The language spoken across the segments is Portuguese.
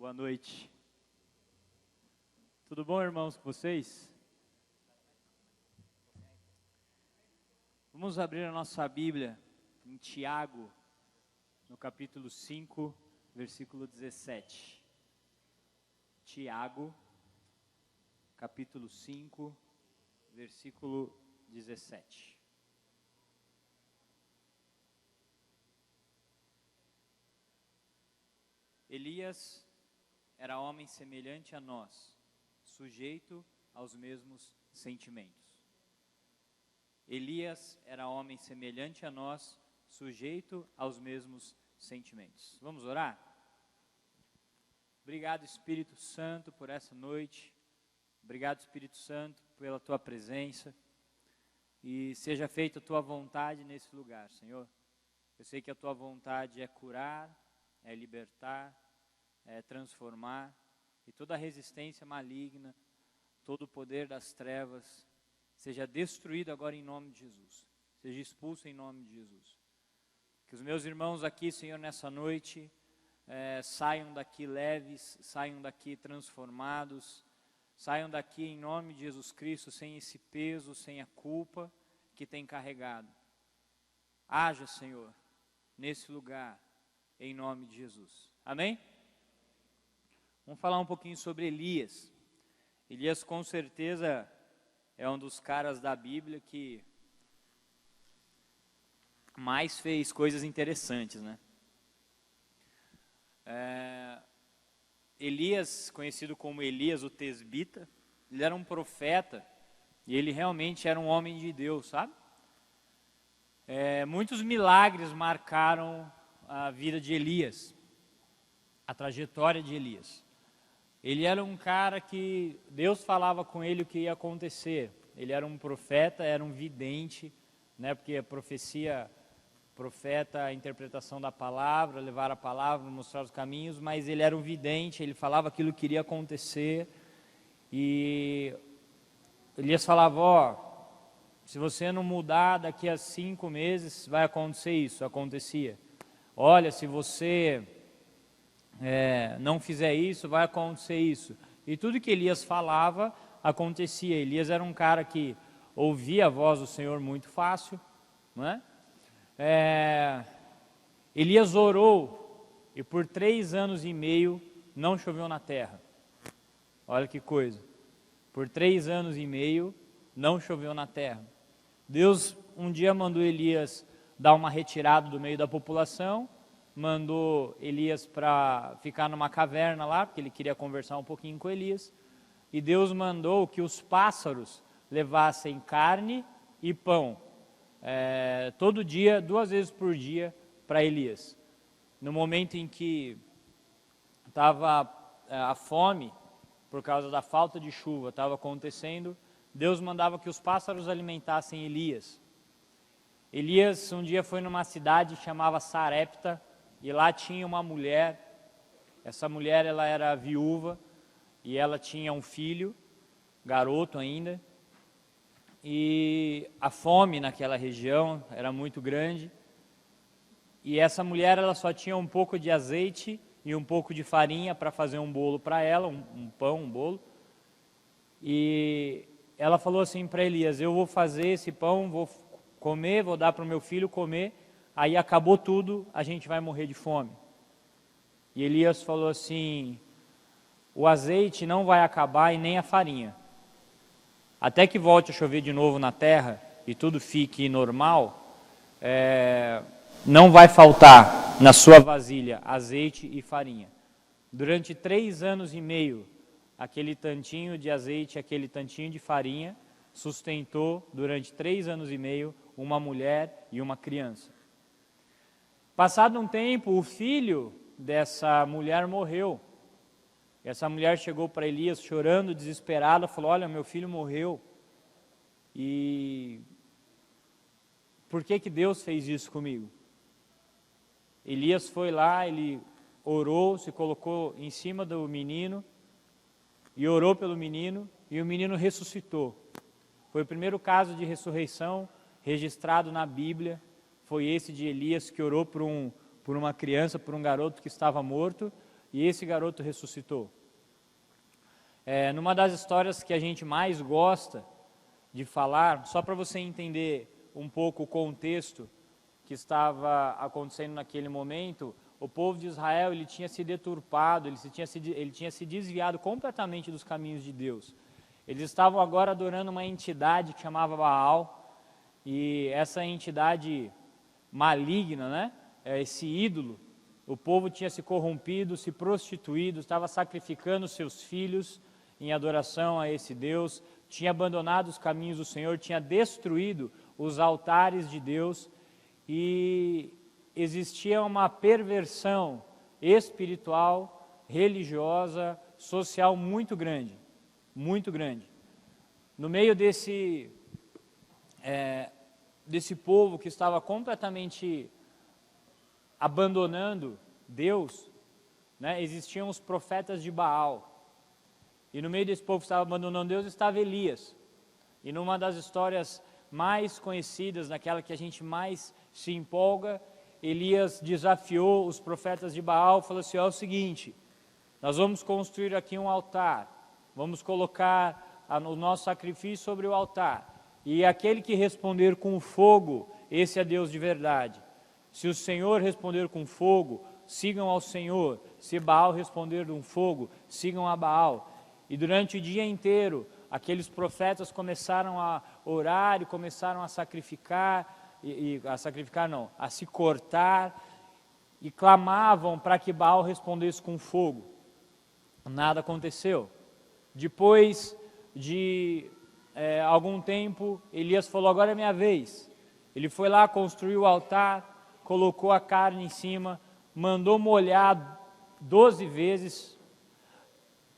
Boa noite. Tudo bom, irmãos, com vocês? Vamos abrir a nossa Bíblia em Tiago, no capítulo 5, versículo 17. Tiago, capítulo 5, versículo 17. Elias era homem semelhante a nós, sujeito aos mesmos sentimentos. Elias era homem semelhante a nós, sujeito aos mesmos sentimentos. Vamos orar? Obrigado, Espírito Santo, por essa noite. Obrigado, Espírito Santo, pela tua presença. E seja feita a tua vontade nesse lugar, Senhor. Eu sei que a tua vontade é curar, é libertar, é transformar, e toda a resistência maligna, todo o poder das trevas, seja destruído agora em nome de Jesus, seja expulso em nome de Jesus. Que os meus irmãos aqui, Senhor, nessa noite, saiam daqui leves, saiam daqui transformados, saiam daqui em nome de Jesus Cristo, sem esse peso, sem a culpa que tem carregado. Haja, Senhor, nesse lugar, em nome de Jesus. Amém? Vamos falar um pouquinho sobre Elias. Elias com certeza é um dos caras da Bíblia que mais fez coisas interessantes, né? Elias, conhecido como Elias o Tesbita, ele era um profeta e ele realmente era um homem de Deus, sabe? Muitos milagres marcaram a vida de Elias, a trajetória de Elias. Ele era um cara que Deus falava com ele o que ia acontecer. Ele era um profeta, era um vidente, né? Porque a profecia, profeta, a interpretação da palavra, levar a palavra, mostrar os caminhos, mas ele era um vidente, ele falava aquilo que iria acontecer. E Elias falava, se você não mudar daqui a 5 meses, vai acontecer isso. Acontecia. Olha, se você não fizer isso, vai acontecer isso. E tudo que Elias falava, acontecia. Elias era um cara que ouvia a voz do Senhor muito fácil, não é? Elias orou e por 3 anos e meio não choveu na terra. Olha que coisa. Por 3 anos e meio não choveu na terra. Deus um dia mandou Elias dar uma retirada do meio da população, mandou Elias para ficar numa caverna lá, porque ele queria conversar um pouquinho com Elias, e Deus mandou que os pássaros levassem carne e pão, todo dia, 2 vezes por dia, para Elias. No momento em que estava a fome, por causa da falta de chuva, estava acontecendo, Deus mandava que os pássaros alimentassem Elias. Elias um dia foi numa cidade que chamava Sarepta, e lá tinha uma mulher. Essa mulher, ela era viúva e ela tinha um filho, garoto ainda, e a fome naquela região era muito grande, e essa mulher, ela só tinha um pouco de azeite e um pouco de farinha para fazer um bolo para ela, um pão, um bolo, e ela falou assim para Elias, eu vou fazer esse pão, vou comer, vou dar para o meu filho comer, aí acabou tudo, a gente vai morrer de fome. E Elias falou assim, o azeite não vai acabar e nem a farinha. Até que volte a chover de novo na terra e tudo fique normal, não vai faltar na sua vasilha azeite e farinha. Durante 3 anos e meio, aquele tantinho de azeite, aquele tantinho de farinha, sustentou durante 3 anos e meio uma mulher e uma criança. Passado um tempo, o filho dessa mulher morreu. Essa mulher chegou para Elias chorando, desesperada, falou, olha, meu filho morreu. E por que Deus fez isso comigo? Elias foi lá, ele orou, se colocou em cima do menino e orou pelo menino, e o menino ressuscitou. Foi o primeiro caso de ressurreição registrado na Bíblia, foi esse de Elias que orou por uma criança, por um garoto que estava morto, e esse garoto ressuscitou. Numa das histórias que a gente mais gosta de falar, só para você entender um pouco o contexto que estava acontecendo naquele momento, o povo de Israel ele tinha se deturpado, ele tinha se desviado completamente dos caminhos de Deus. Eles estavam agora adorando uma entidade que chamava Baal, e essa entidade maligna, né? Esse ídolo, o povo tinha se corrompido, se prostituído, estava sacrificando seus filhos em adoração a esse Deus, tinha abandonado os caminhos do Senhor, tinha destruído os altares de Deus, e existia uma perversão espiritual, religiosa, social muito grande, muito grande. No meio desse povo que estava completamente abandonando Deus, né, existiam os profetas de Baal. E no meio desse povo que estava abandonando Deus estava Elias. E numa das histórias mais conhecidas, naquela que a gente mais se empolga, Elias desafiou os profetas de Baal, falou assim: é o seguinte, nós vamos construir aqui um altar, vamos colocar o nosso sacrifício sobre o altar, e aquele que responder com fogo, esse é Deus de verdade. Se o Senhor responder com fogo, sigam ao Senhor. Se Baal responder com fogo, sigam a Baal. E durante o dia inteiro, aqueles profetas começaram a orar e começaram a sacrificar, a se cortar, e clamavam para que Baal respondesse com fogo. Nada aconteceu. Depois de algum tempo, Elias falou: agora é minha vez. Ele foi lá, construiu o altar, colocou a carne em cima, mandou molhar 12 vezes,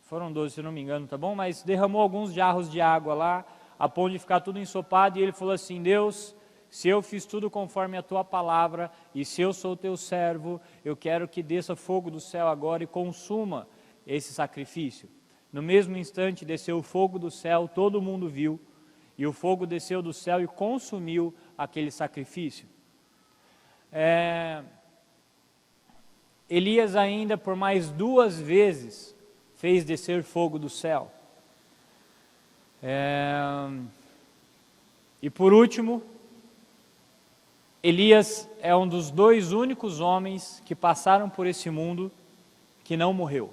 foram 12 se não me engano, tá bom? Mas derramou alguns jarros de água lá, a ponto de ficar tudo ensopado, e ele falou assim: Deus, se eu fiz tudo conforme a tua palavra, e se eu sou teu servo, eu quero que desça fogo do céu agora e consuma esse sacrifício. No mesmo instante desceu o fogo do céu, todo mundo viu, e o fogo desceu do céu e consumiu aquele sacrifício. Elias ainda por mais 2 vezes fez descer fogo do céu. E por último, Elias é um dos 2 únicos homens que passaram por esse mundo que não morreu.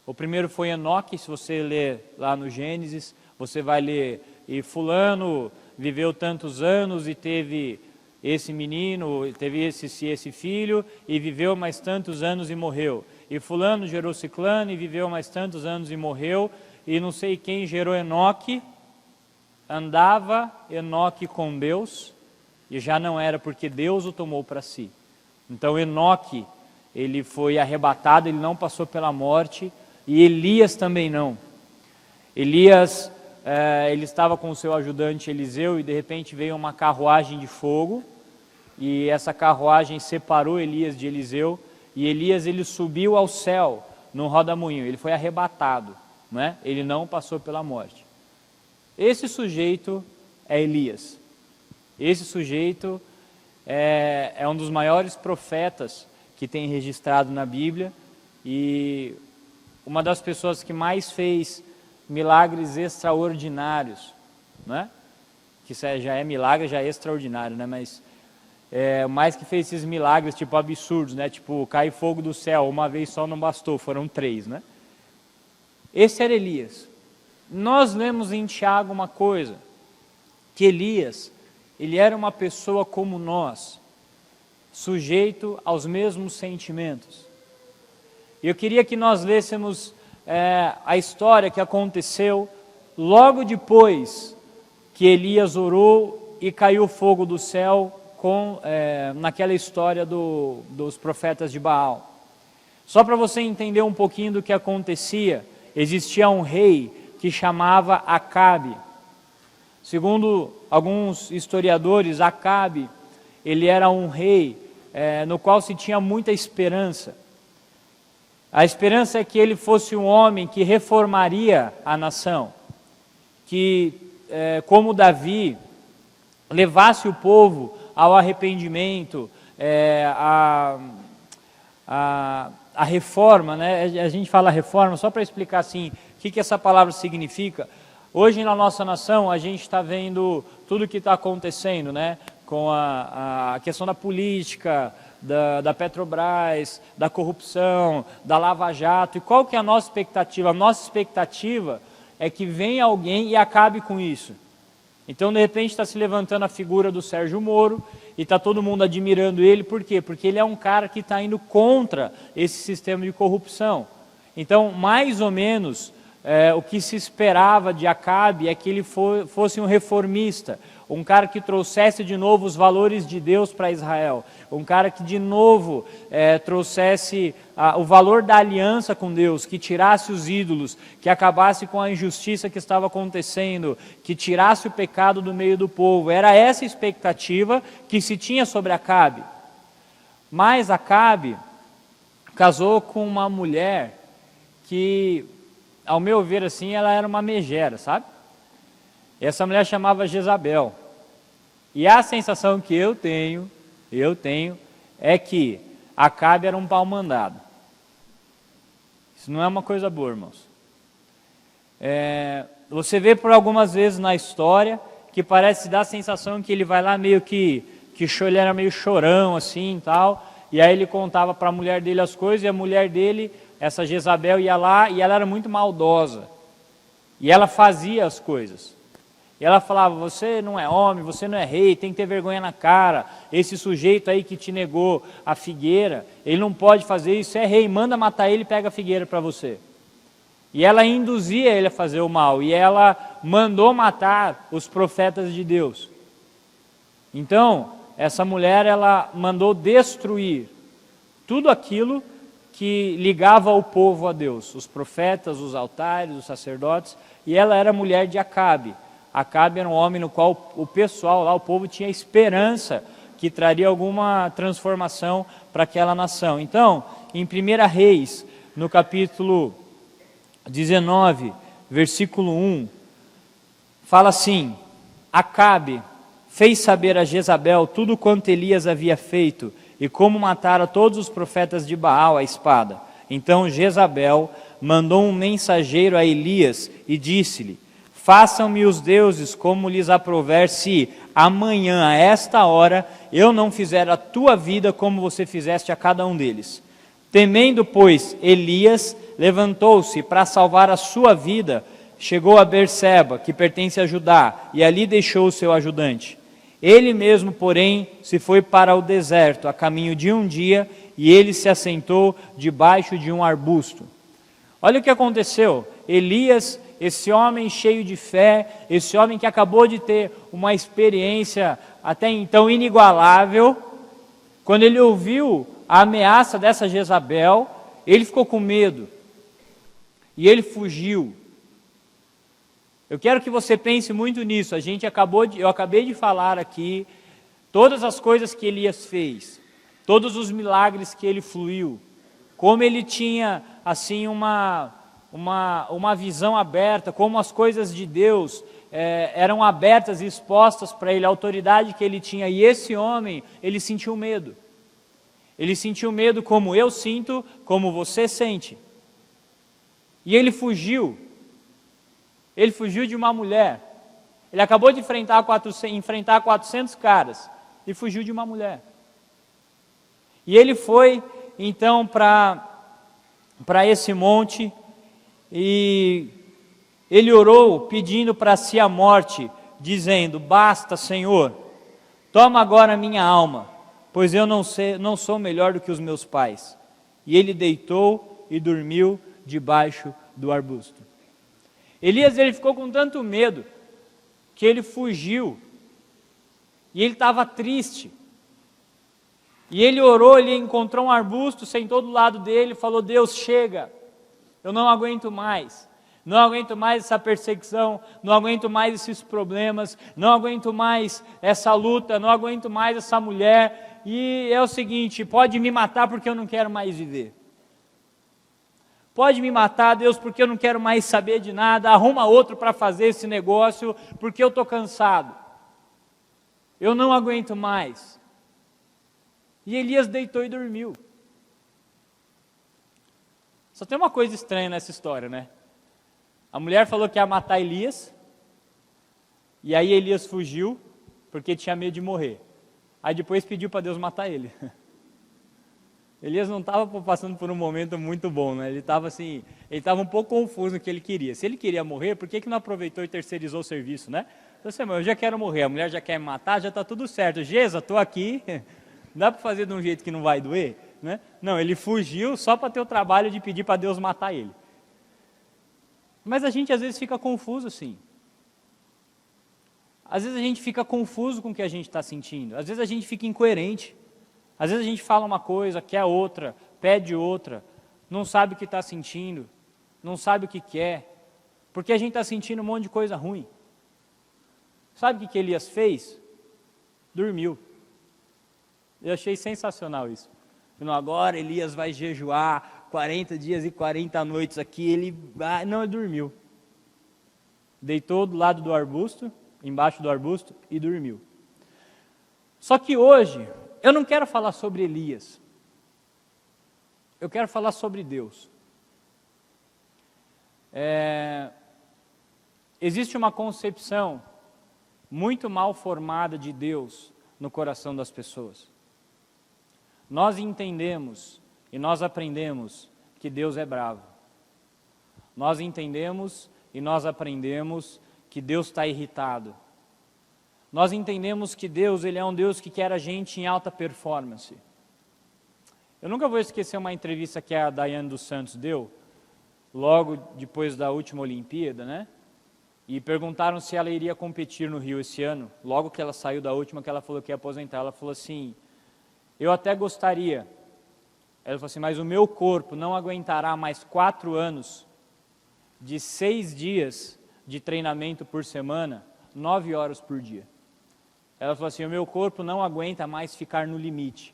O primeiro foi Enoque. Se você ler lá no Gênesis, você vai ler: e fulano viveu tantos anos e teve esse menino, teve esse filho, e viveu mais tantos anos e morreu. E fulano gerou ciclano e viveu mais tantos anos e morreu. E não sei quem gerou Enoque. Andava Enoque com Deus, e já não era, porque Deus o tomou para si. Então Enoque, ele foi arrebatado, ele não passou pela morte, e Elias também não. Elias, ele estava com o seu ajudante Eliseu, e de repente veio uma carruagem de fogo, e essa carruagem separou Elias de Eliseu, e Elias ele subiu ao céu num rodamuinho, ele foi arrebatado, né? Ele não passou pela morte. Esse sujeito é Elias. Esse sujeito é um dos maiores profetas que tem registrado na Bíblia, e uma das pessoas que mais fez milagres extraordinários, né? Que já é milagre, já é extraordinário, né? Mas mais que fez esses milagres tipo absurdos, né? Tipo, cai fogo do céu, uma vez só não bastou, foram 3, né? Esse era Elias. Nós lemos em Tiago uma coisa, que Elias, ele era uma pessoa como nós, sujeito aos mesmos sentimentos. E eu queria que nós lêssemos a história que aconteceu logo depois que Elias orou e caiu fogo do céu, naquela história dos profetas de Baal. Só para você entender um pouquinho do que acontecia, existia um rei que chamava Acabe. Segundo alguns historiadores, Acabe, ele era um rei no qual se tinha muita esperança. A esperança é que ele fosse um homem que reformaria a nação, que, como Davi, levasse o a reforma, né? A gente fala reforma só para explicar assim, o que essa palavra significa. Hoje na nossa nação a gente está vendo tudo o que está acontecendo, né? Com a questão da política, da Petrobras, da corrupção, da Lava Jato. E qual que é a nossa expectativa? A nossa expectativa é que venha alguém e acabe com isso. Então, de repente, está se levantando a figura do Sérgio Moro e está todo mundo admirando ele. Por quê? Porque ele é um cara que está indo contra esse sistema de corrupção. Então, mais ou menos, o que se esperava de Acabe é que ele fosse um reformista, um cara que trouxesse de novo os valores de Deus para Israel, um cara que de novo trouxesse o valor da aliança com Deus, que tirasse os ídolos, que acabasse com a injustiça que estava acontecendo, que tirasse o pecado do meio do povo. Era essa a expectativa que se tinha sobre Acabe. Mas Acabe casou com uma mulher que, ao meu ver assim, ela era uma megera, sabe? Essa mulher chamava Jezabel. E a sensação que eu tenho, é que Acabe era um pau mandado. Isso não é uma coisa boa, irmãos. Você vê por algumas vezes na história que parece dar a sensação que ele vai lá meio que ele era meio chorão assim e tal, e aí ele contava para a mulher dele as coisas, e a mulher dele, essa Jezabel, ia lá e ela era muito maldosa. E ela fazia as coisas. E ela falava, você não é homem, você não é rei, tem que ter vergonha na cara. Esse sujeito aí que te negou a figueira, ele não pode fazer isso, é rei, manda matar ele e pega a figueira para você. E ela induzia ele a fazer o mal, e ela mandou matar os profetas de Deus. Então, essa mulher, ela mandou destruir tudo aquilo que ligava o povo a Deus, os profetas, os altares, os sacerdotes, e ela era mulher de Acabe. Acabe era um homem no qual o pessoal lá, o povo tinha esperança que traria alguma transformação para aquela nação. Então, em 1 Reis, no capítulo 19, versículo 1, fala assim, Acabe fez saber a Jezabel tudo quanto Elias havia feito e como matara todos os profetas de Baal à espada. Então Jezabel mandou um mensageiro a Elias e disse-lhe, façam-me os deuses como lhes aprouver se amanhã, a esta hora, eu não fizer a tua vida como você fizeste a cada um deles. Temendo, pois, Elias levantou-se para salvar a sua vida, chegou a Berseba, que pertence a Judá, e ali deixou o seu ajudante. Ele mesmo, porém, se foi para o deserto, a caminho de um dia, e ele se assentou debaixo de um arbusto. Olha o que aconteceu. Elias, esse homem cheio de fé, esse homem que acabou de ter uma experiência até então inigualável, quando ele ouviu a ameaça dessa Jezabel, ele ficou com medo e ele fugiu. Eu quero que você pense muito nisso. Eu acabei de falar aqui todas as coisas que Elias fez, todos os milagres que ele fluiu, como ele tinha assim uma visão aberta, como as coisas de Deus eram abertas e expostas para ele, a autoridade que ele tinha. E esse homem, ele sentiu medo. Ele sentiu medo como eu sinto, como você sente. E ele fugiu. Ele fugiu de uma mulher. Ele acabou de enfrentar 400 caras e fugiu de uma mulher. E ele foi, então, para esse monte e ele orou pedindo para si a morte, dizendo, basta, Senhor, toma agora a minha alma, pois eu não sou melhor do que os meus pais. E ele deitou e dormiu debaixo do arbusto. Elias, ele ficou com tanto medo que ele fugiu e ele estava triste. E ele orou, ele encontrou um arbusto, sentou do lado dele e falou, Deus, chega, eu não aguento mais. Não aguento mais essa perseguição, não aguento mais esses problemas, não aguento mais essa luta, não aguento mais essa mulher. E é o seguinte, pode me matar porque eu não quero mais viver. Pode me matar, Deus, porque eu não quero mais saber de nada, arruma outro para fazer esse negócio, porque eu estou cansado. Eu não aguento mais. E Elias deitou e dormiu. Só tem uma coisa estranha nessa história, né? A mulher falou que ia matar Elias, e aí Elias fugiu, porque tinha medo de morrer. Aí depois pediu para Deus matar ele. Elias não estava passando por um momento muito bom, né? Ele estava assim, ele estava um pouco confuso no que ele queria. Se ele queria morrer, por que não aproveitou e terceirizou o serviço, né? Então, assim, eu já quero morrer, a mulher já quer me matar, já está tudo certo. Gesa, estou aqui, dá para fazer de um jeito que não vai doer, né? Não, ele fugiu só para ter o trabalho de pedir para Deus matar ele. Mas a gente às vezes fica confuso assim. Às vezes a gente fica confuso com o que a gente está sentindo. Às vezes a gente fica incoerente. Às vezes a gente fala uma coisa, quer outra, pede outra, não sabe o que está sentindo, não sabe o que quer, porque a gente está sentindo um monte de coisa ruim. Sabe o que Elias fez? Dormiu. Eu achei sensacional isso. Agora Elias vai jejuar 40 dias e 40 noites aqui, ele dormiu. Deitou do lado do arbusto, embaixo do arbusto, e dormiu. Só que hoje, eu não quero falar sobre Elias. Eu quero falar sobre Deus. Existe uma concepção muito mal formada de Deus no coração das pessoas. Nós entendemos e nós aprendemos que Deus é bravo. Nós entendemos e nós aprendemos que Deus está irritado. Nós entendemos que Deus, Ele é um Deus que quer a gente em alta performance. Eu nunca vou esquecer uma entrevista que a Daiane dos Santos deu, logo depois da última Olimpíada, né? E perguntaram se ela iria competir no Rio esse ano, logo que ela saiu da última, que ela falou que ia aposentar. Ela falou assim, eu até gostaria. Ela falou assim, mas o meu corpo não aguentará mais 4 anos de 6 dias de treinamento por semana, 9 horas por dia. Ela falou assim, o meu corpo não aguenta mais ficar no limite.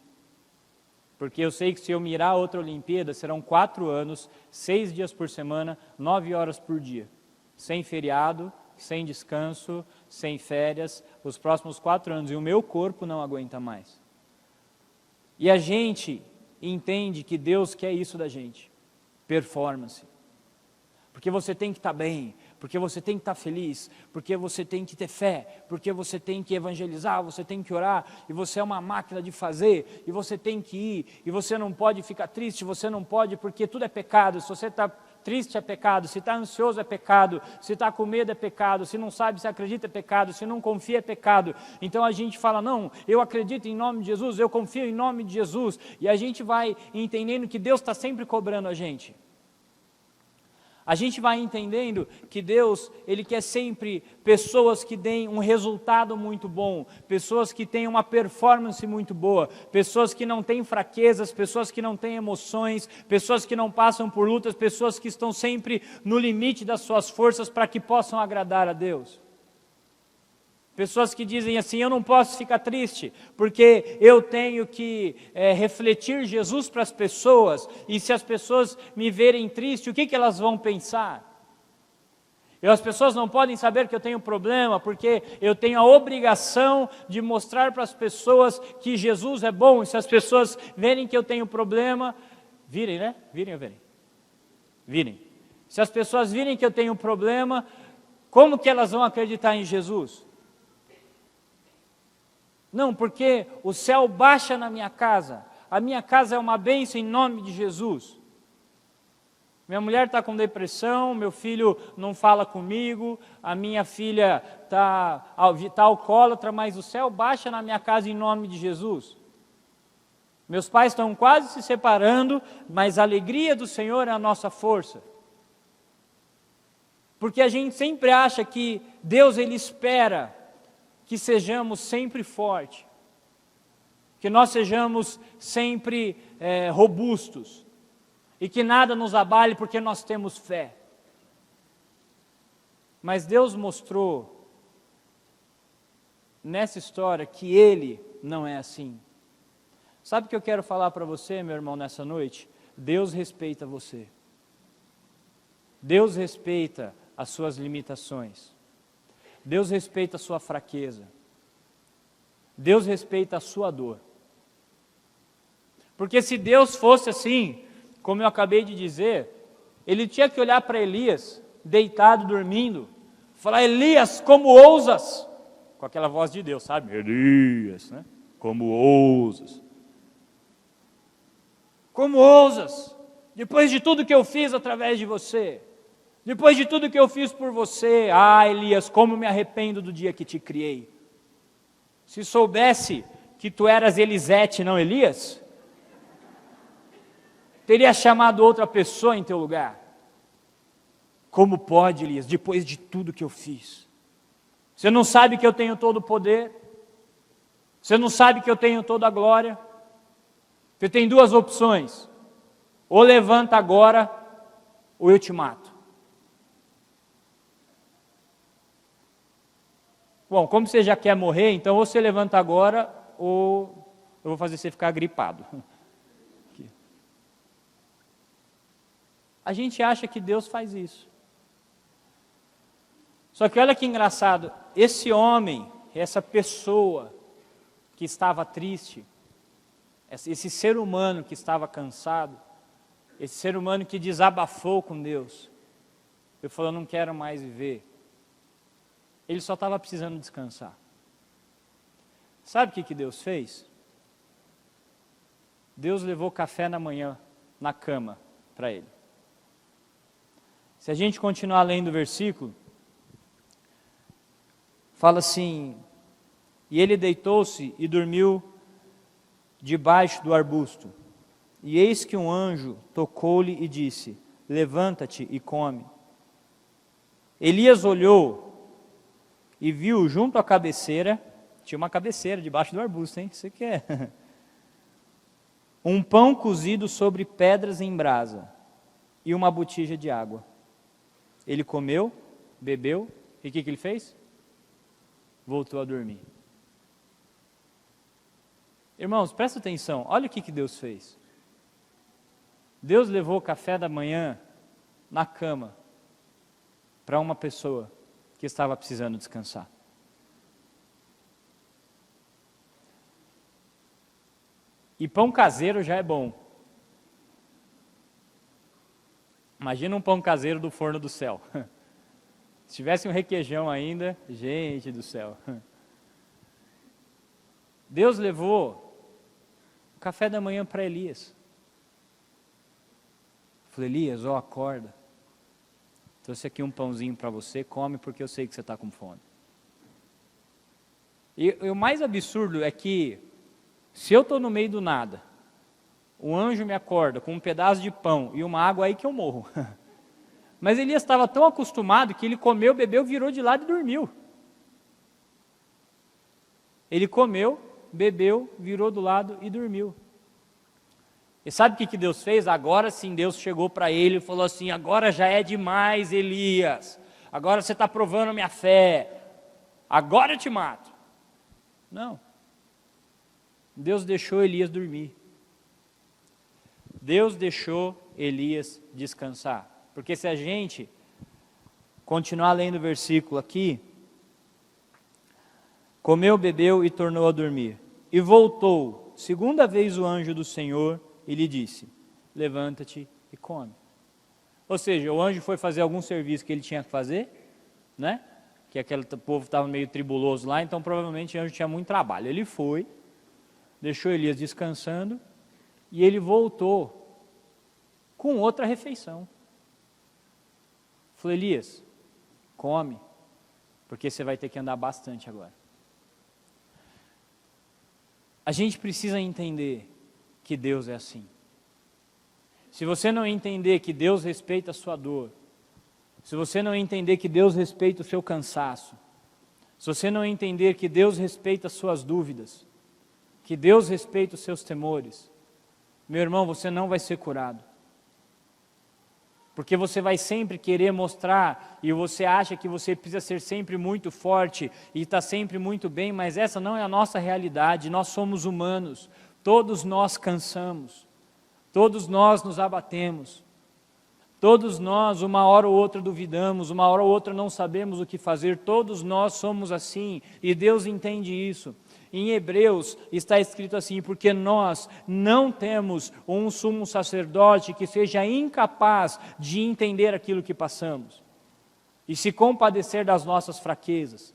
Porque eu sei que se eu mirar outra Olimpíada, serão 4 anos, 6 dias por semana, 9 horas por dia. Sem feriado, sem descanso, sem férias, os próximos 4 anos. E o meu corpo não aguenta mais. E a gente entende que Deus quer isso da gente. Performance. Porque você tem que estar bem, porque você tem que estar feliz, porque você tem que ter fé, porque você tem que evangelizar, você tem que orar, e você é uma máquina de fazer, e você tem que ir, e você não pode ficar triste, você não pode, porque tudo é pecado. Se você está triste é pecado, se está ansioso é pecado, se está com medo é pecado, se não sabe se acredita é pecado, se não confia é pecado. Então a gente fala, não, eu acredito em nome de Jesus, eu confio em nome de Jesus, e a gente vai entendendo que Deus está sempre cobrando a gente. A gente vai entendendo que Deus, Ele quer sempre pessoas que deem um resultado muito bom, pessoas que tenham uma performance muito boa, pessoas que não têm fraquezas, pessoas que não têm emoções, pessoas que não passam por lutas, pessoas que estão sempre no limite das suas forças para que possam agradar a Deus. Pessoas que dizem assim, eu não posso ficar triste, porque eu tenho que refletir Jesus para as pessoas, e se as pessoas me verem triste, o que elas vão pensar? As pessoas não podem saber que eu tenho problema, porque eu tenho a obrigação de mostrar para as pessoas que Jesus é bom, e se as pessoas verem que eu tenho problema, virem, né? Virem ou verem? Virem. Se as pessoas virem que eu tenho problema, como que elas vão acreditar em Jesus? Não, porque o céu baixa na minha casa, a minha casa é uma bênção em nome de Jesus. Minha mulher está com depressão, meu filho não fala comigo, a minha filha está alcoólatra, mas o céu baixa na minha casa em nome de Jesus. Meus pais estão quase se separando, mas a alegria do Senhor é a nossa força. Porque a gente sempre acha que Deus, Ele espera que sejamos sempre fortes, que nós sejamos sempre robustos, e que nada nos abale porque nós temos fé. Mas Deus mostrou nessa história que Ele não é assim. Sabe o que eu quero falar para você, meu irmão, nessa noite? Deus respeita você. Deus respeita as suas limitações. Deus respeita a sua fraqueza. Deus respeita a sua dor. Porque se Deus fosse assim, como eu acabei de dizer, ele tinha que olhar para Elias, deitado, dormindo, falar: Elias, como ousas? Com aquela voz de Deus, sabe? Elias, né? Como ousas? Como ousas? Depois de tudo que eu fiz através de você, depois de tudo que eu fiz por você, Elias, como me arrependo do dia que te criei. Se soubesse que tu eras Elisete, não Elias, teria chamado outra pessoa em teu lugar. Como pode, Elias, depois de tudo que eu fiz? Você não sabe que eu tenho todo o poder? Você não sabe que eu tenho toda a glória? Você tem duas opções: ou levanta agora, ou eu te mato. Bom, como você já quer morrer, então ou você levanta agora, ou eu vou fazer você ficar gripado. A gente acha que Deus faz isso. Só que olha que engraçado, esse homem, essa pessoa que estava triste, esse ser humano que estava cansado, esse ser humano que desabafou com Deus, ele falou: não quero mais viver. Ele só estava precisando descansar. Sabe o que Deus fez? Deus levou café na manhã, na cama, para ele. Se a gente continuar lendo o versículo, fala assim: e ele deitou-se e dormiu debaixo do arbusto. E eis que um anjo tocou-lhe e disse: levanta-te e come. Elias olhou e viu junto à cabeceira, tinha uma cabeceira debaixo do arbusto, hein? Você quer? Um pão cozido sobre pedras em brasa e uma botija de água. Ele comeu, bebeu, e o que ele fez? Voltou a dormir. Irmãos, presta atenção, olha o que Deus fez. Deus levou o café da manhã na cama para uma pessoa que estava precisando descansar. E pão caseiro já é bom. Imagina um pão caseiro do forno do céu. Se tivesse um requeijão ainda, gente do céu. Deus levou o café da manhã para Elias. Falei: Elias, acorda. Trouxe aqui um pãozinho para você, come porque eu sei que você está com fome. E o mais absurdo é que, se eu estou no meio do nada, o anjo me acorda com um pedaço de pão e uma água, aí que eu morro. Mas Elias estava tão acostumado que ele comeu, bebeu, virou de lado e dormiu. Ele comeu, bebeu, virou do lado e dormiu. E sabe o que Deus fez? Agora sim Deus chegou para ele e falou assim: agora já é demais, Elias. Agora você está provando a minha fé. Agora eu te mato. Não. Deus deixou Elias dormir. Deus deixou Elias descansar. Porque se a gente continuar lendo o versículo aqui, comeu, bebeu e tornou a dormir. E voltou, segunda vez o anjo do Senhor, e lhe disse: levanta-te e come. Ou seja, o anjo foi fazer algum serviço que ele tinha que fazer, né? Que aquele povo estava meio tribuloso lá, então provavelmente o anjo tinha muito trabalho. Ele foi, deixou Elias descansando, e ele voltou com outra refeição. Falei: Elias, come, porque você vai ter que andar bastante agora. A gente precisa entender que Deus é assim. Se você não entender que Deus respeita a sua dor, se você não entender que Deus respeita o seu cansaço, se você não entender que Deus respeita as suas dúvidas, que Deus respeita os seus temores, meu irmão, você não vai ser curado. Porque você vai sempre querer mostrar, e você acha que você precisa ser sempre muito forte, e está sempre muito bem, mas essa não é a nossa realidade. Nós somos humanos, todos nós cansamos, todos nós nos abatemos, todos nós uma hora ou outra duvidamos, uma hora ou outra não sabemos o que fazer, todos nós somos assim, e Deus entende isso. Em Hebreus está escrito assim: porque nós não temos um sumo sacerdote que seja incapaz de entender aquilo que passamos e se compadecer das nossas fraquezas.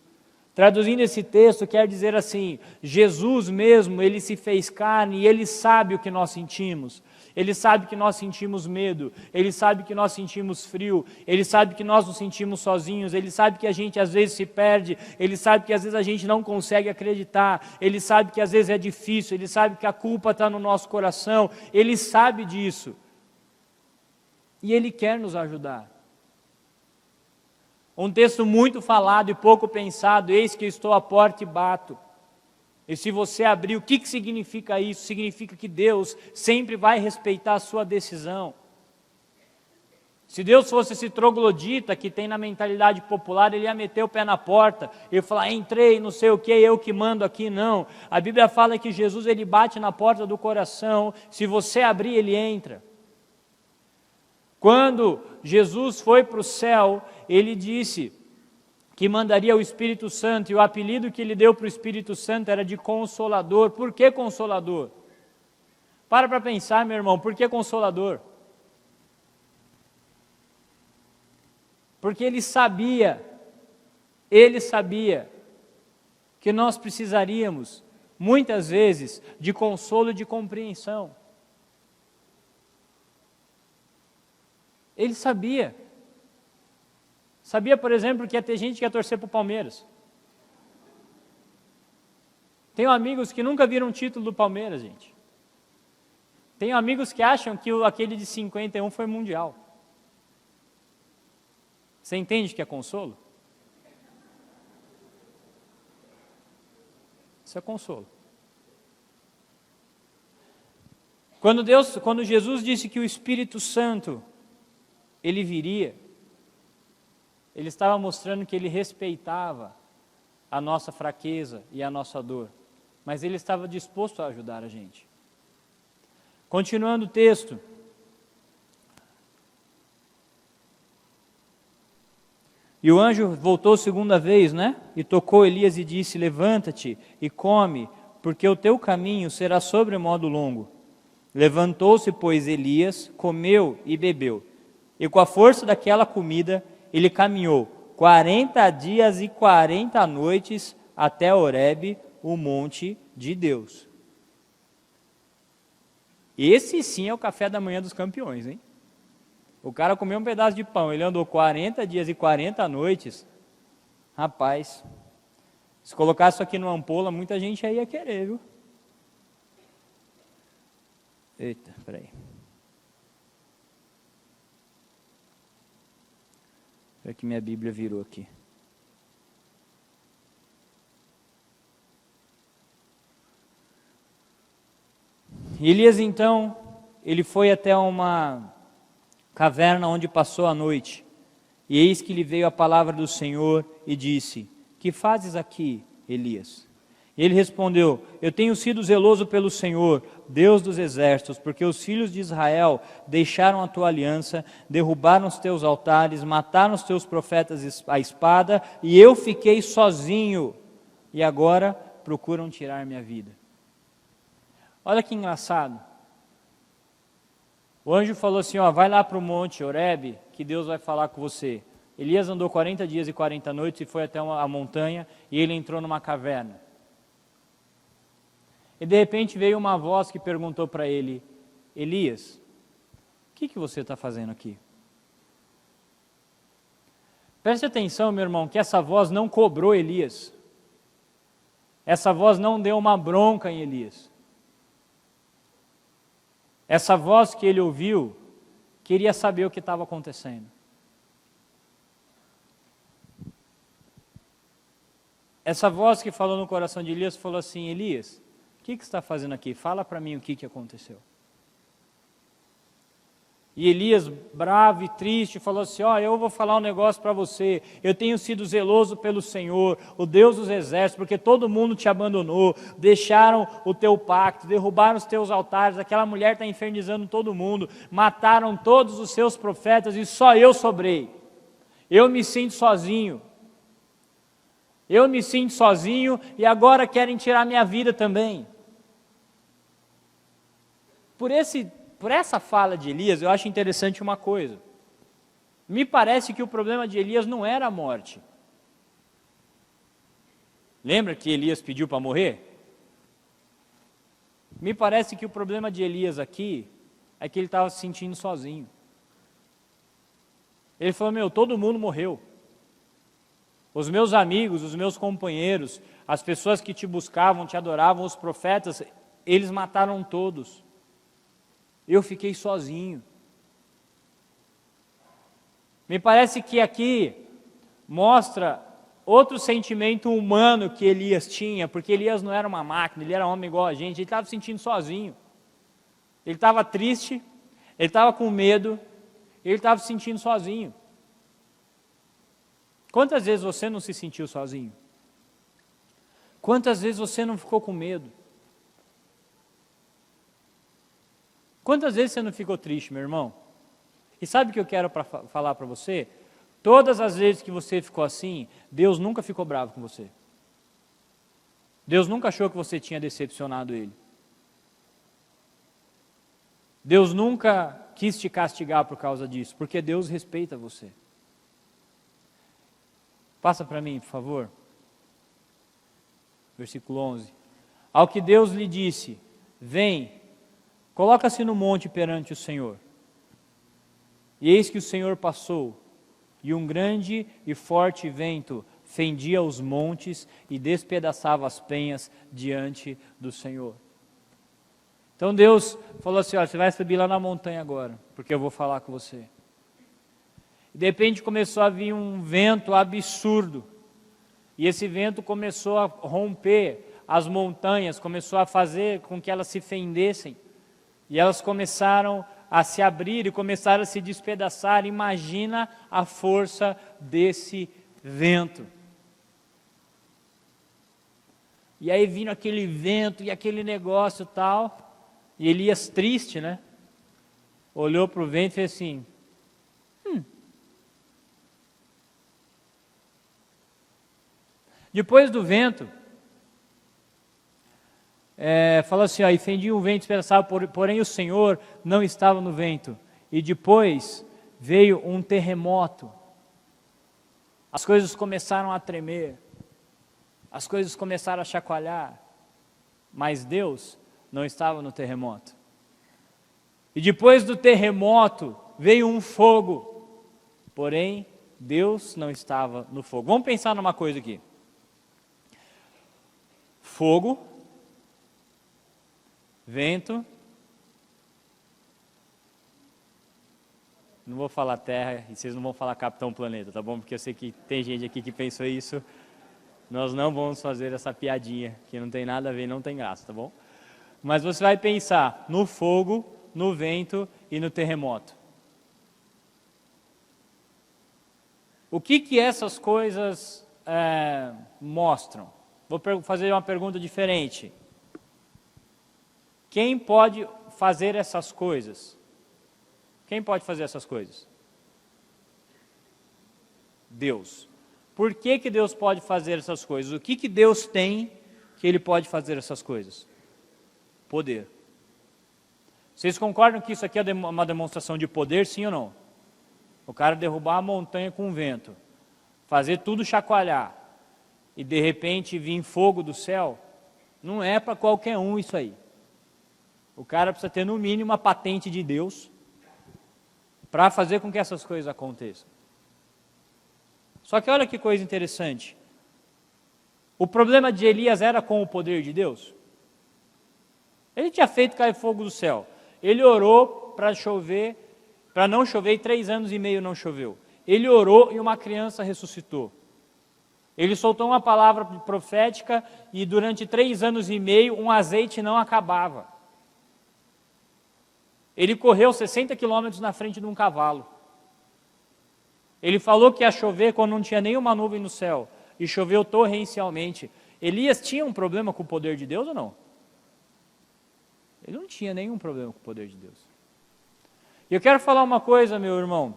Traduzindo esse texto, quer dizer assim: Jesus mesmo, Ele se fez carne e Ele sabe o que nós sentimos. Ele sabe que nós sentimos medo, Ele sabe que nós sentimos frio, Ele sabe que nós nos sentimos sozinhos, Ele sabe que a gente às vezes se perde, Ele sabe que às vezes a gente não consegue acreditar, Ele sabe que às vezes é difícil, Ele sabe que a culpa está no nosso coração, Ele sabe disso. E Ele quer nos ajudar. Um texto muito falado e pouco pensado: eis que eu estou à porta e bato. E se você abrir, o que significa isso? Significa que Deus sempre vai respeitar a sua decisão. Se Deus fosse esse troglodita que tem na mentalidade popular, Ele ia meter o pé na porta e falar: entrei, não sei o que, eu que mando aqui. Não, a Bíblia fala que Jesus, Ele bate na porta do coração, se você abrir, Ele entra. Quando Jesus foi para o céu, Ele disse que mandaria o Espírito Santo, e o apelido que Ele deu para o Espírito Santo era de Consolador. Por que Consolador? Para pensar, meu irmão, por que Consolador? Porque Ele sabia que nós precisaríamos, muitas vezes, de consolo e de compreensão. Ele sabia. Sabia, por exemplo, que ia ter gente que ia torcer para o Palmeiras. Tenho amigos que nunca viram um título do Palmeiras, gente. Tenho amigos que acham que aquele de 51 foi mundial. Você entende que é consolo? Isso é consolo. Quando Jesus disse que o Espírito Santo, Ele viria, Ele estava mostrando que Ele respeitava a nossa fraqueza e a nossa dor, mas Ele estava disposto a ajudar a gente. Continuando o texto. E o anjo voltou segunda vez, e tocou Elias e disse: levanta-te e come, porque o teu caminho será sobremodo longo. Levantou-se, pois, Elias, comeu e bebeu, e com a força daquela comida, ele caminhou 40 dias e 40 noites até Horebe, o monte de Deus. Esse sim é o café da manhã dos campeões, hein? O cara comeu um pedaço de pão, ele andou 40 dias e 40 noites. Rapaz, se colocasse isso aqui numa ampola, muita gente aí ia querer, viu? Eita, peraí. É que minha Bíblia virou aqui. Elias, então, ele foi até uma caverna onde passou a noite. E eis que lhe veio a palavra do Senhor e disse: que fazes aqui, Elias? E ele respondeu: eu tenho sido zeloso pelo Senhor, Deus dos exércitos, porque os filhos de Israel deixaram a tua aliança, derrubaram os teus altares, mataram os teus profetas à espada, e eu fiquei sozinho, e agora procuram tirar minha vida. Olha que engraçado. O anjo falou assim: vai lá para o monte Horebe, que Deus vai falar com você. Elias andou 40 dias e 40 noites e foi até a montanha, e ele entrou numa caverna. E de repente veio uma voz que perguntou para ele: Elias, o que você está fazendo aqui? Preste atenção, meu irmão, que essa voz não cobrou Elias. Essa voz não deu uma bronca em Elias. Essa voz que ele ouviu, queria saber o que estava acontecendo. Essa voz que falou no coração de Elias falou assim: Elias, o que você está fazendo aqui? Fala para mim o que aconteceu. E Elias, bravo e triste, falou assim: eu vou falar um negócio para você. Eu tenho sido zeloso pelo Senhor, o Deus dos exércitos, porque todo mundo te abandonou, deixaram o teu pacto, derrubaram os teus altares, aquela mulher está infernizando todo mundo, mataram todos os seus profetas e só eu sobrei. Eu me sinto sozinho. Eu me sinto sozinho e agora querem tirar minha vida também. Por essa fala de Elias, eu acho interessante uma coisa. Me parece que o problema de Elias não era a morte. Lembra que Elias pediu para morrer? Me parece que o problema de Elias aqui é que ele estava se sentindo sozinho. Ele falou, todo mundo morreu. Os meus amigos, os meus companheiros, as pessoas que te buscavam, te adoravam, os profetas, eles mataram todos. Eu fiquei sozinho. Me parece que aqui mostra outro sentimento humano que Elias tinha, porque Elias não era uma máquina, ele era um homem igual a gente, ele estava se sentindo sozinho. Ele estava triste, ele estava com medo, ele estava se sentindo sozinho. Quantas vezes você não se sentiu sozinho? Quantas vezes você não ficou com medo? Quantas vezes você não ficou triste, meu irmão? E sabe o que eu quero falar para você? Todas as vezes que você ficou assim, Deus nunca ficou bravo com você. Deus nunca achou que você tinha decepcionado Ele. Deus nunca quis te castigar por causa disso, porque Deus respeita você. Passa para mim, por favor. Versículo 11. Ao que Deus lhe disse, vem, coloca-se no monte perante o Senhor. E eis que o Senhor passou, e um grande e forte vento fendia os montes e despedaçava as penhas diante do Senhor. Então Deus falou assim, olha, você vai subir lá na montanha agora, porque eu vou falar com você. E de repente começou a vir um vento absurdo, e esse vento começou a romper as montanhas, começou a fazer com que elas se fendessem, e elas começaram a se abrir e começaram a se despedaçar. Imagina a força desse vento. E aí vindo aquele vento e aquele negócio tal, e Elias triste, né? Olhou para o vento e fez assim, Depois do vento, falou assim, e fendia um vento despedaçava, porém o Senhor não estava no vento. E depois veio um terremoto. As coisas começaram a tremer. As coisas começaram a chacoalhar. Mas Deus não estava no terremoto. E depois do terremoto veio um fogo. Porém, Deus não estava no fogo. Vamos pensar numa coisa aqui. Fogo, vento, não vou falar terra e vocês não vão falar Capitão Planeta, tá bom? Porque eu sei que tem gente aqui que pensou isso. Nós não vamos fazer essa piadinha, que não tem nada a ver, não tem graça, tá bom? Mas você vai pensar no fogo, no vento e no terremoto. O que essas coisas mostram? Vou fazer uma pergunta diferente. Quem pode fazer essas coisas? Quem pode fazer essas coisas? Deus. Por que Deus pode fazer essas coisas? O que Deus tem que Ele pode fazer essas coisas? Poder. Vocês concordam que isso aqui é uma demonstração de poder, sim ou não? O cara derrubar a montanha com vento, fazer tudo chacoalhar, e de repente vir fogo do céu, não é para qualquer um isso aí. O cara precisa ter no mínimo uma patente de Deus para fazer com que essas coisas aconteçam. Só que olha que coisa interessante. O problema de Elias era com o poder de Deus? Ele tinha feito cair fogo do céu. Ele orou para chover, para não chover, e 3 anos e meio não choveu. Ele orou e uma criança ressuscitou. Ele soltou uma palavra profética e durante 3 anos e meio um azeite não acabava. Ele correu 60 quilômetros na frente de um cavalo. Ele falou que ia chover quando não tinha nenhuma nuvem no céu. E choveu torrencialmente. Elias tinha um problema com o poder de Deus ou não? Ele não tinha nenhum problema com o poder de Deus. E eu quero falar uma coisa, meu irmão.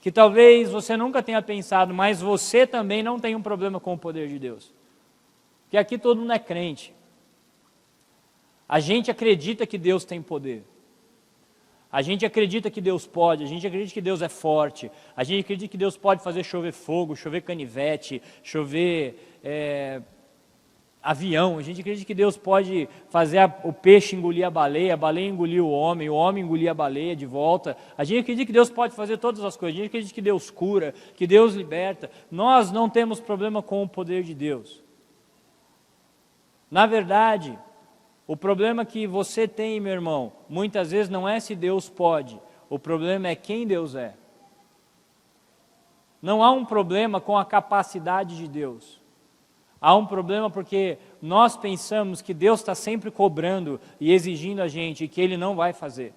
que talvez você nunca tenha pensado, mas você também não tem um problema com o poder de Deus. Porque aqui todo mundo é crente. A gente acredita que Deus tem poder. A gente acredita que Deus pode, a gente acredita que Deus é forte, a gente acredita que Deus pode fazer chover fogo, chover canivete, chover avião, a gente acredita que Deus pode fazer o peixe engolir a baleia engolir o homem engolir a baleia de volta. A gente acredita que Deus pode fazer todas as coisas, a gente acredita que Deus cura, que Deus liberta. Nós não temos problema com o poder de Deus. Na verdade, o problema que você tem, meu irmão, muitas vezes não é se Deus pode, o problema é quem Deus é. Não há um problema com a capacidade de Deus. Há um problema porque nós pensamos que Deus está sempre cobrando e exigindo a gente e que Ele não vai fazer.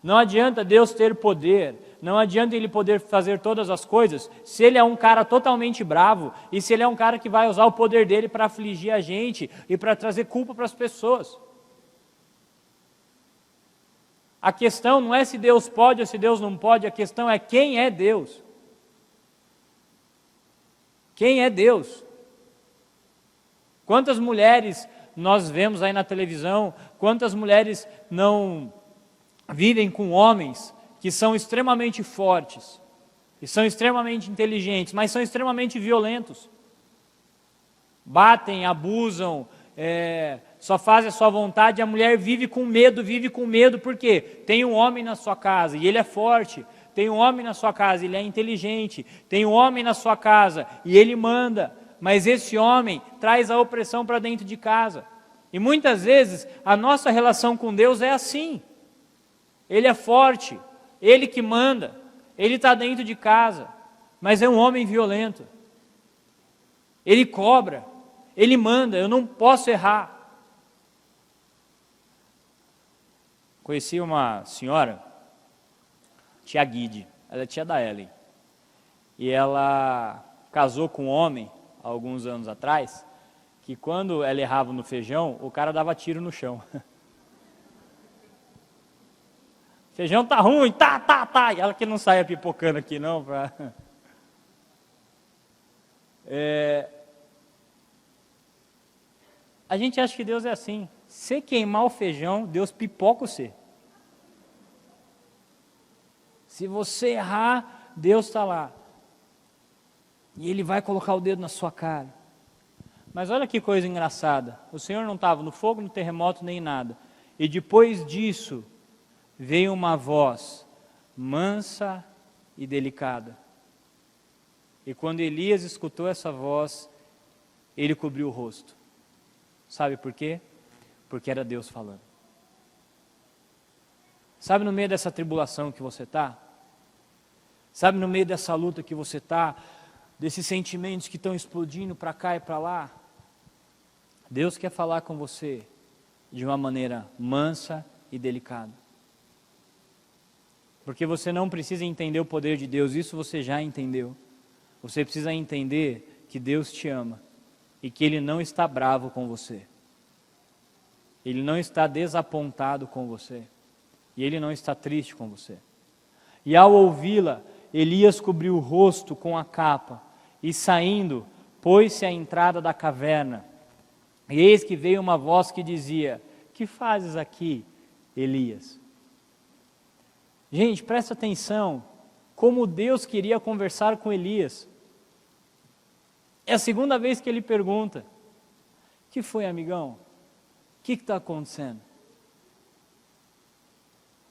Não adianta Deus ter poder, não adianta Ele poder fazer todas as coisas, se Ele é um cara totalmente bravo e se Ele é um cara que vai usar o poder dele para afligir a gente e para trazer culpa para as pessoas. A questão não é se Deus pode ou se Deus não pode, a questão é quem é Deus. Quem é Deus? Quantas mulheres nós vemos aí na televisão, quantas mulheres não vivem com homens que são extremamente fortes, que são extremamente inteligentes, mas são extremamente violentos. Batem, abusam, só fazem a sua vontade, e a mulher vive com medo, porque tem um homem na sua casa e ele é forte, tem um homem na sua casa e ele é inteligente, tem um homem na sua casa e ele manda, mas esse homem traz a opressão para dentro de casa. E muitas vezes a nossa relação com Deus é assim. Ele é forte, Ele que manda, Ele está dentro de casa, mas é um homem violento. Ele cobra, Ele manda, eu não posso errar. Conheci uma senhora, tia Guide, ela é tia da Ellen, e ela casou com um homem, há alguns anos atrás, que quando ela errava no feijão, o cara dava tiro no chão. Feijão tá ruim, tá. E ela que não saia pipocando aqui não. A gente acha que Deus é assim. Se queimar o feijão, Deus pipoca você. Se você errar, Deus está lá. E Ele vai colocar o dedo na sua cara. Mas olha que coisa engraçada. O Senhor não estava no fogo, no terremoto, nem nada. E depois disso, veio uma voz mansa e delicada. E quando Elias escutou essa voz, ele cobriu o rosto. Sabe por quê? Porque era Deus falando. Sabe no meio dessa tribulação que você está? Sabe no meio dessa luta que você está? Desses sentimentos que estão explodindo para cá e para lá? Deus quer falar com você de uma maneira mansa e delicada. Porque você não precisa entender o poder de Deus, isso você já entendeu. Você precisa entender que Deus te ama e que Ele não está bravo com você. Ele não está desapontado com você. E Ele não está triste com você. E ao ouvi-la, Elias cobriu o rosto com a capa e saindo, pôs-se à entrada da caverna. E eis que veio uma voz que dizia: que fazes aqui, Elias? Gente, presta atenção, como Deus queria conversar com Elias. É a segunda vez que ele pergunta: o que foi, amigão? O que está acontecendo?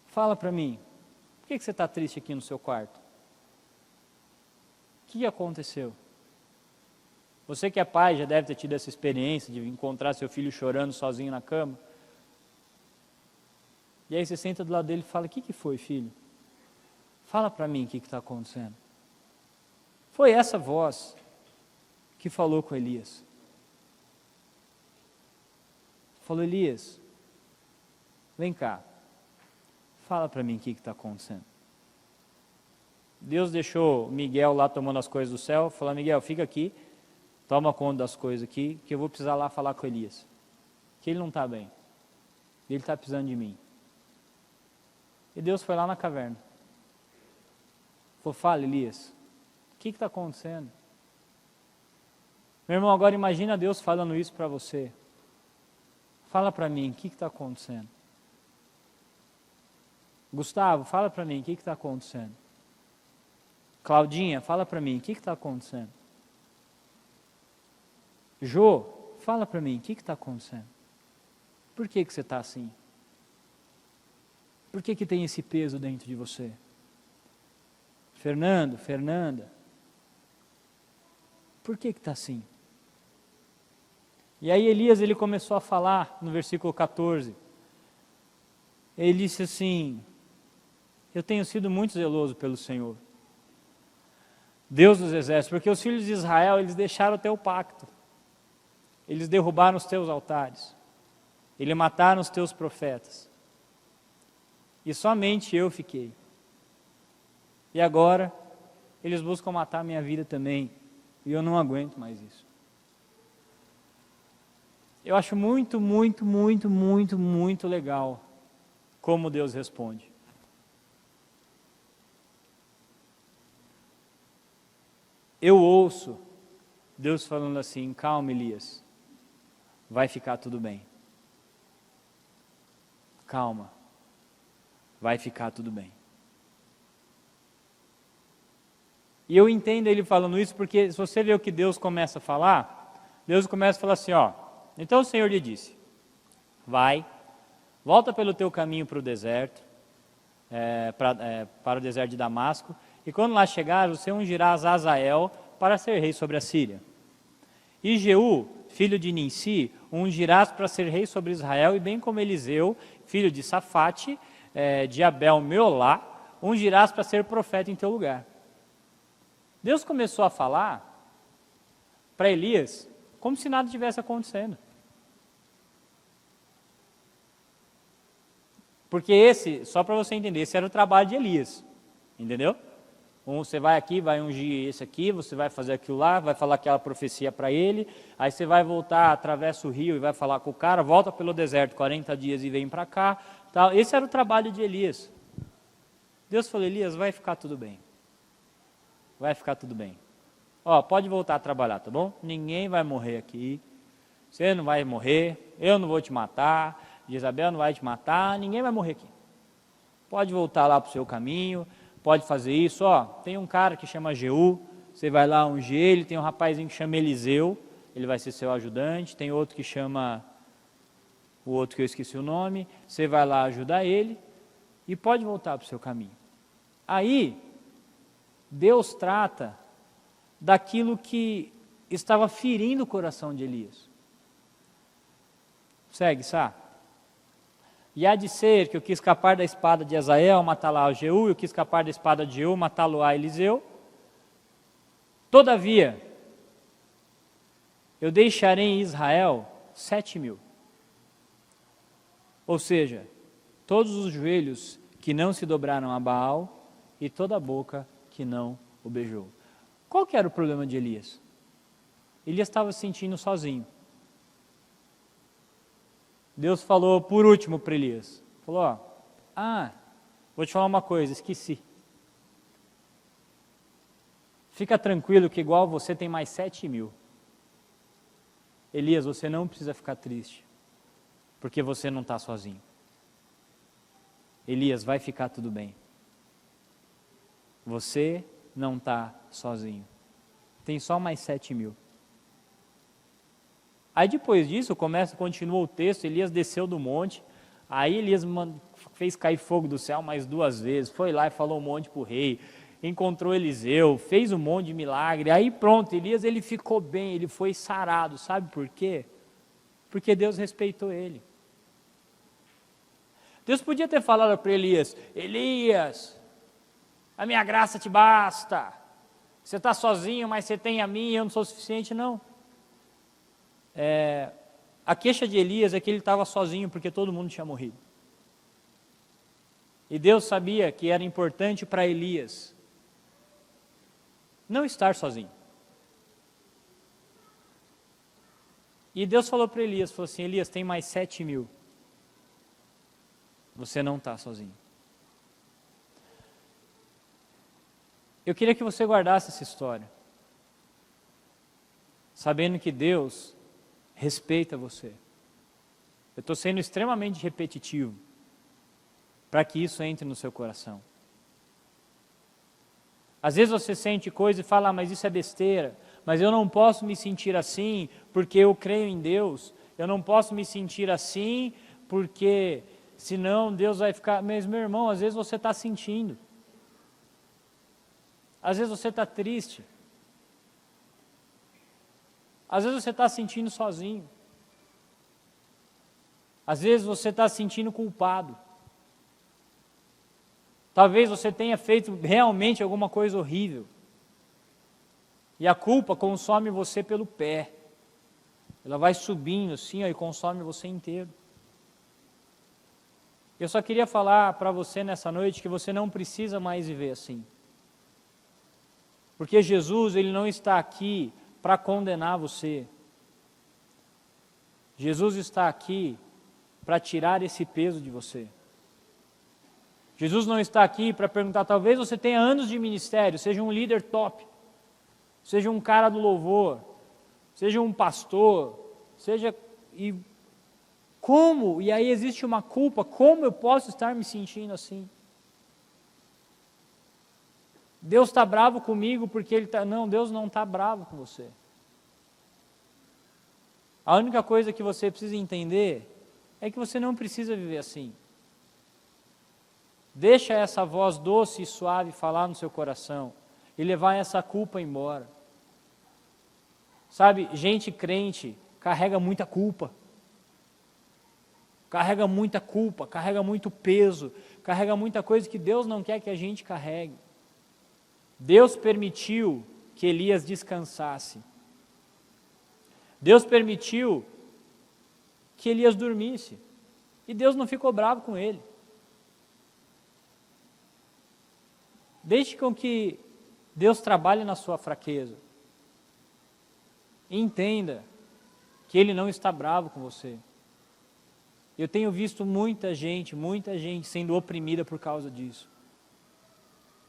Fala para mim, por que você está triste aqui no seu quarto? O que aconteceu? Você que é pai já deve ter tido essa experiência de encontrar seu filho chorando sozinho na cama. E aí você senta do lado dele e fala: o que foi, filho? Fala para mim o que está acontecendo. Foi essa voz que falou com Elias. Falou: Elias, vem cá, fala para mim o que está acontecendo. Deus deixou Miguel lá tomando as coisas do céu, falou: Miguel, fica aqui, toma conta das coisas aqui, que eu vou precisar lá falar com Elias. Que ele não está bem, ele está precisando de mim. E Deus foi lá na caverna. Falou, fala, Elias, o que está acontecendo? Meu irmão, agora imagina Deus falando isso para você. Fala para mim, o que está acontecendo? Gustavo, fala para mim, o que está acontecendo? Claudinha, fala para mim, o que está acontecendo? Jô, fala para mim, o que está acontecendo? Por que você está assim? Por que tem esse peso dentro de você? Fernando, Fernanda, por que está assim? E aí Elias, ele começou a falar no versículo 14. Ele disse assim, eu tenho sido muito zeloso pelo Senhor, Deus dos exércitos, porque os filhos de Israel, eles deixaram o teu pacto. Eles derrubaram os teus altares. Eles mataram os teus profetas. E somente eu fiquei. E agora, eles buscam matar a minha vida também. E eu não aguento mais isso. Eu acho muito, muito, muito, muito, muito legal como Deus responde. Eu ouço Deus falando assim, calma, Elias, vai ficar tudo bem. Calma, vai ficar tudo bem. E eu entendo ele falando isso porque se você vê o que Deus começa a falar, Deus começa a falar assim, ó, então o Senhor lhe disse, vai, volta pelo teu caminho para o deserto, para o deserto de Damasco, e quando lá chegar, você ungirá Azazel para ser rei sobre a Síria. E Jeú, filho de Ninsi, ungirás para ser rei sobre Israel, e bem como Eliseu, filho de Safate, de Abel Meolá, ungirás para ser profeta em teu lugar. Deus começou a falar para Elias como se nada tivesse acontecendo. Porque esse, só para você entender, esse era o trabalho de Elias, entendeu? Você vai aqui, vai ungir esse aqui, você vai fazer aquilo lá, vai falar aquela profecia para ele, aí você vai voltar, atravessa o rio e vai falar com o cara, volta pelo deserto 40 dias e vem para cá. Tal. Esse era o trabalho de Elias. Deus falou, Elias, vai ficar tudo bem. Vai ficar tudo bem. Ó, pode voltar a trabalhar, tá bom? Ninguém vai morrer aqui. Você não vai morrer, eu não vou te matar, Jezabel não vai te matar, ninguém vai morrer aqui. Pode voltar lá para o seu caminho, pode fazer isso, ó, tem um cara que chama Jeú, você vai lá ungir ele, tem um rapazinho que chama Eliseu, ele vai ser seu ajudante, tem outro que chama, o outro que eu esqueci o nome, você vai lá ajudar ele, e pode voltar para o seu caminho. Aí, Deus trata daquilo que estava ferindo o coração de Elias. Segue, Sá. E há de ser que eu quis escapar da espada de Azael, matá-la a Jeú, eu quis escapar da espada de Jeú, matá-lo a Eliseu. Todavia, eu deixarei em Israel 7.000. Ou seja, todos os joelhos que não se dobraram a Baal e toda a boca que não o beijou. Qual que era o problema de Elias? Elias estava se sentindo sozinho. Deus falou por último para Elias, falou, ó, vou te falar uma coisa, esqueci. Fica tranquilo que igual você tem mais 7.000. Elias, você não precisa ficar triste, porque você não está sozinho. Elias, vai ficar tudo bem. Você não está sozinho. Tem só mais 7.000. Aí depois disso, continua o texto, Elias desceu do monte, aí Elias fez cair fogo do céu mais 2 vezes, foi lá e falou um monte para o rei, encontrou Eliseu, fez um monte de milagre, aí pronto, Elias ele ficou bem, ele foi sarado, sabe por quê? Porque Deus respeitou ele. Deus podia ter falado para Elias, Elias, a minha graça te basta, você está sozinho, mas você tem a mim, eu não sou suficiente, não. A queixa de Elias é que ele estava sozinho porque todo mundo tinha morrido. E Deus sabia que era importante para Elias não estar sozinho. E Deus falou para Elias, falou assim, Elias, tem mais 7.000. Você não está sozinho. Eu queria que você guardasse essa história, sabendo que Deus respeita você. Eu estou sendo extremamente repetitivo, para que isso entre no seu coração. Às vezes você sente coisa e fala, mas isso é besteira, mas eu não posso me sentir assim porque eu creio em Deus, eu não posso me sentir assim porque senão Deus vai ficar... Mas meu irmão, às vezes você está sentindo, às vezes você está triste, às vezes você está sentindo sozinho, às vezes você está se sentindo culpado. Talvez você tenha feito realmente alguma coisa horrível. E a culpa consome você pelo pé. Ela vai subindo assim, ó, e consome você inteiro. Eu só queria falar para você nessa noite que você não precisa mais viver assim. Porque Jesus, Ele não está aqui para condenar você. Jesus está aqui para tirar esse peso de você. Jesus não está aqui para perguntar, talvez você tenha anos de ministério, seja um líder top, seja um cara do louvor, seja um pastor, seja... E como? E aí existe uma culpa, como eu posso estar me sentindo assim? Deus está bravo comigo porque Ele está... Não, Deus não está bravo com você. A única coisa que você precisa entender é que você não precisa viver assim. Deixa essa voz doce e suave falar no seu coração e levar essa culpa embora. Sabe, gente crente carrega muita culpa. Carrega muita culpa, carrega muito peso, carrega muita coisa que Deus não quer que a gente carregue. Deus permitiu que Elias descansasse. Deus permitiu que Elias dormisse. E Deus não ficou bravo com ele. Deixe com que Deus trabalhe na sua fraqueza. Entenda que Ele não está bravo com você. Eu tenho visto muita gente sendo oprimida por causa disso.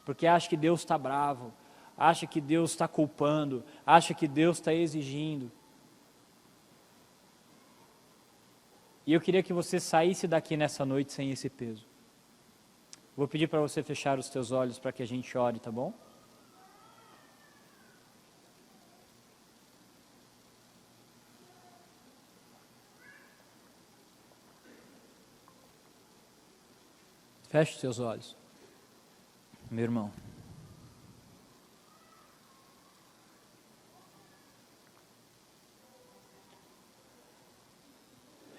Porque acha que Deus está bravo, acha que Deus está culpando, acha que Deus está exigindo. E eu queria que você saísse daqui nessa noite sem esse peso. Vou pedir para você fechar os teus olhos para que a gente ore, tá bom? Feche os teus olhos, meu irmão.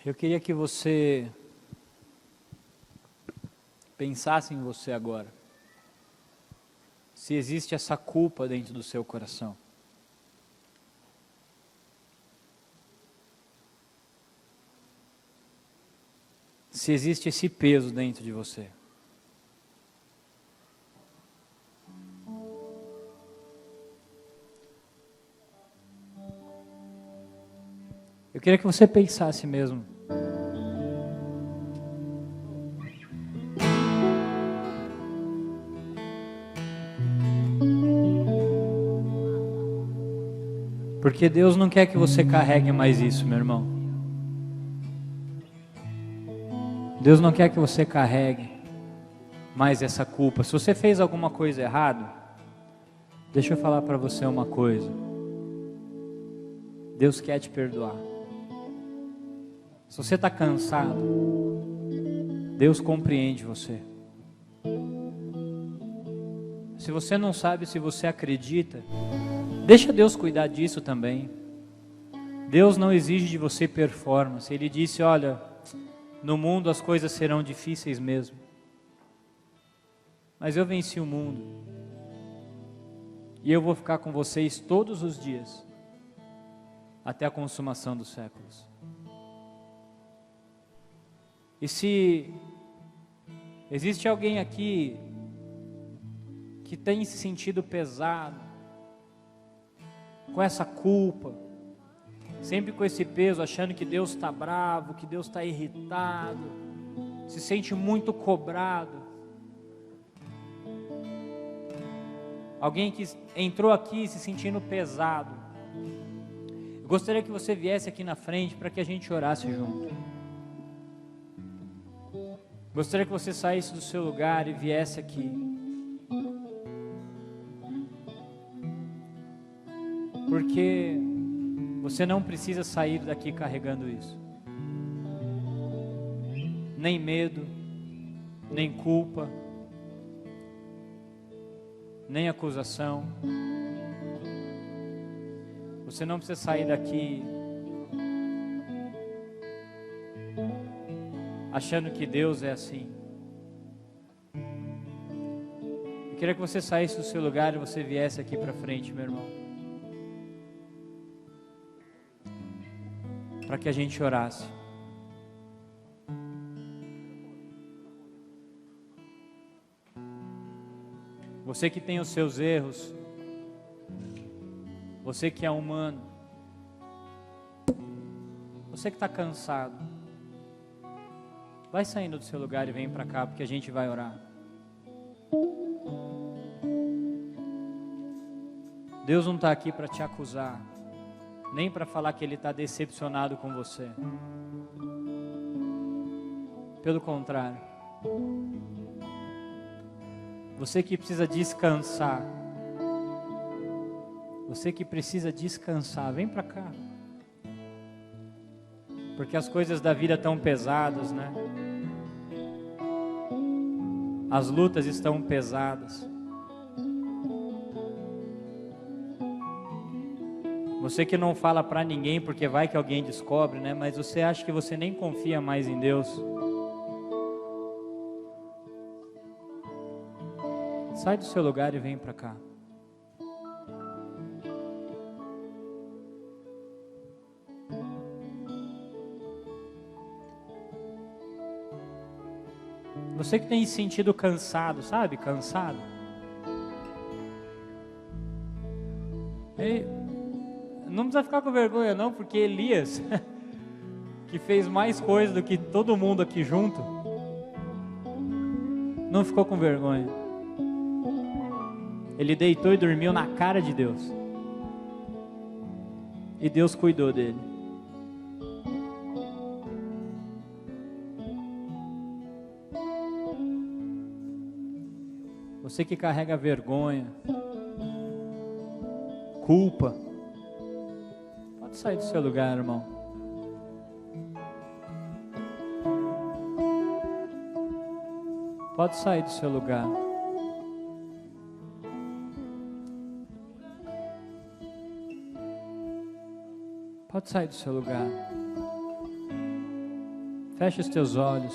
Eu queria que você pensasse em você agora. Se existe essa culpa dentro do seu coração. Se existe esse peso dentro de você. Eu queria que você pensasse mesmo. Porque Deus não quer que você carregue mais isso, meu irmão. Deus não quer que você carregue mais essa culpa. Se você fez alguma coisa errada, deixa eu falar para você uma coisa. Deus quer te perdoar. Se você está cansado, Deus compreende você. Se você não sabe, se você acredita, deixa Deus cuidar disso também. Deus não exige de você performance. Ele disse, olha, no mundo as coisas serão difíceis mesmo. Mas eu venci o mundo. E eu vou ficar com vocês todos os dias. Até a consumação dos séculos. E se existe alguém aqui que tem se sentido pesado, com essa culpa, sempre com esse peso, achando que Deus está bravo, que Deus está irritado, se sente muito cobrado, alguém que entrou aqui se sentindo pesado, eu gostaria que você viesse aqui na frente para que a gente orasse junto. Gostaria que você saísse do seu lugar e viesse aqui. Porque você não precisa sair daqui carregando isso. Nem medo, nem culpa, nem acusação. Você não precisa sair daqui achando que Deus é assim. Eu queria que você saísse do seu lugar e você viesse aqui para frente, meu irmão, para que a gente orasse. Você que tem os seus erros, você que é humano, você que está cansado, vai saindo do seu lugar e vem para cá, porque a gente vai orar. Deus não está aqui para te acusar, nem para falar que Ele está decepcionado com você. Pelo contrário, você que precisa descansar, vem para cá. Porque as coisas da vida estão pesadas, né? As lutas estão pesadas. Você que não fala para ninguém porque vai que alguém descobre, né? Mas você acha que você nem confia mais em Deus. Sai do seu lugar e vem para cá. Você que tem se sentido cansado, sabe? Cansado. Não precisa ficar com vergonha não, porque Elias, que fez mais coisa do que todo mundo aqui junto, não ficou com vergonha. Ele deitou e dormiu na cara de Deus. E Deus cuidou dele. Você que carrega vergonha, culpa, pode sair do seu lugar, irmão. Pode sair do seu lugar. Pode sair do seu lugar. Feche os teus olhos.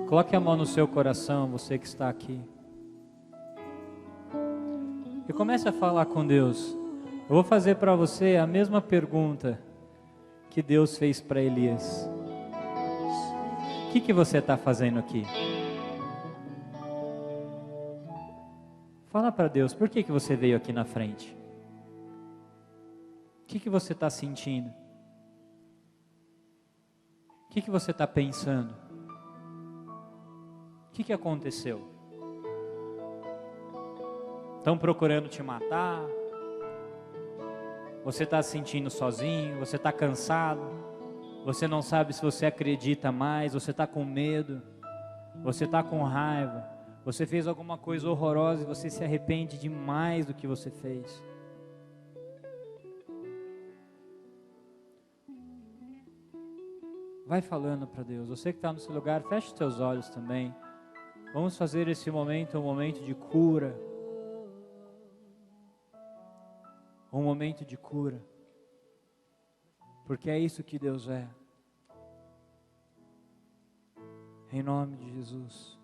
Coloque a mão no seu coração, você que está aqui. E comece a falar com Deus. Eu vou fazer para você a mesma pergunta que Deus fez para Elias. O que você está fazendo aqui? Fala para Deus, por que você veio aqui na frente? O que você está sentindo? O que você está pensando? O que aconteceu? Estão procurando te matar? Você está se sentindo sozinho? Você está cansado? Você não sabe se você acredita mais? Você está com medo? Você está com raiva? Você fez alguma coisa horrorosa e você se arrepende demais do que você fez? Vai falando para Deus. Você que está no seu lugar, feche os seus olhos também. Vamos fazer esse momento um momento de cura. Um momento de cura. Porque é isso que Deus é. Em nome de Jesus.